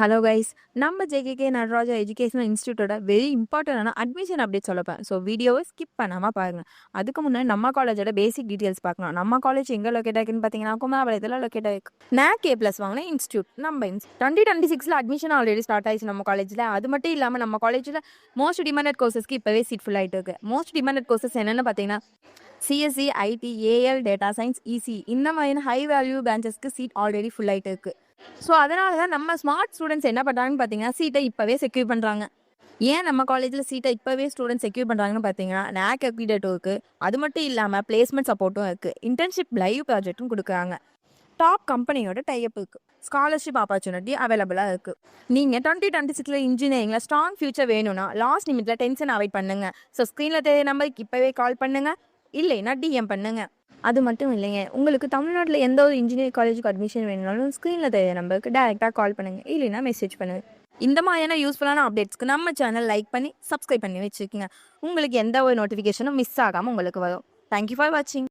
Hello guys, நம்ம JKK Nataraja Educational இன்ஸ்டியூட்டோட very இம்பார்ட்டன்டான அட்மிஷன் அப்டேட் சொல்லப்பேன். ஸோ வீடியோவை ஸ்கிப் பண்ணாமல் பாருங்கள். அதுக்கு முன்னாடி நம்ம காலேஜோட பேசிக் டீட்டெயில்ஸ் பார்க்கலாம். நம்ம காலேஜ் எங்கே லொக்கேட் ஆகுன்னு பார்த்தீங்கன்னா குமாரபாளையத்தில் லொக்கேட் ஆகிருக்கு. NAC A+ வாங்கின இன்ஸ்டியூட் நம்ம 2026 அட்மிஷன் ஆல்ரெடி ஸ்டார்ட் ஆயிடுச்சு நம்ம காலேஜில். அது மட்டும் இல்லாமல் நம்ம காலேஜில் மோஸ்ட் டிமாண்டட் கோர்சஸ்க்கு இப்போவே சீட் ஃபுல் ஆகிட்டு இருக்கு. மோஸ்ட் டிமாண்டட் கோர்சஸ் என்னென்னு பார்த்தீங்கன்னா CSE, IT, AL, data science, EC இந்த மாதிரியான ஹை வேல்யூ பிரான்ச்சஸ்க்கு சீட் ஆல்ரெடி ஃபுல் ஆகிட்டு இருக்குது. ஸோ அதனால தான் நம்ம ஸ்மார்ட் ஸ்டூடெண்ட்ஸ் என்ன பண்ணுறாங்கன்னு பார்த்தீங்கன்னா சீட்டை இப்போவே செக்யூர் பண்ணுறாங்க. ஏன் நம்ம காலேஜில் சீட்டை இப்போவே ஸ்டூடெண்ட்ஸ் செக்யூர் பண்ணுறாங்கன்னு பார்த்தீங்கன்னா NAC அப்டேட்டும் இருக்குது. அது மட்டும் இல்லாமல் பிளேஸ்மெண்ட் சப்போர்ட்டும் இருக்குது. இன்டர்ன்ஷிப் லைவ் ப்ராஜெக்ட்டும் கொடுக்குறாங்க. டாப் கம்பெனியோட டைப் இருக்குது. ஸ்காலர்ஷிப் ஆப்பர்ச்சுனிட்டி அவைலபிளாக இருக்குது. நீங்கள் 2026 இன்ஜினியரிங்கில் ஸ்ட்ராங் ஃபியூச்சர் வேணும்னா லாஸ்ட் நிமிட்டில் டென்ஷன் அவாய்ட் பண்ணுங்கள். ஸோ ஸ்க்ரீனில் தெரிய நம்பருக்கு இப்போவே கால் பண்ணுங்கள், இல்லைன்னா DM பண்ணுங்கள். அது மட்டும் இல்லைங்க, உங்களுக்கு தமிழ்நாட்டில் எந்த ஒரு இன்ஜினியரிங் காலேஜுக்கு அட்மிஷன் வேணும்னாலும் ஸ்க்ரீனில் தெரிய நம்பருக்கு டேரெக்டாக கால் பண்ணுங்கள், இல்லைன்னா மெசேஜ் பண்ணுங்கள். இந்த மாதிரியான யூஸ்ஃபுல்லான அப்டேட்ஸ்க்கு நம்ம சேனல் லைக் பண்ணி சப்ஸ்கிரைப் பண்ணி வச்சுக்கோங்க. உங்களுக்கு எந்த ஒரு நோட்டிஃபிகேஷனும் மிஸ் ஆகாமல் உங்களுக்கு வரும். தேங்க்யூ ஃபார் வாட்சிங்.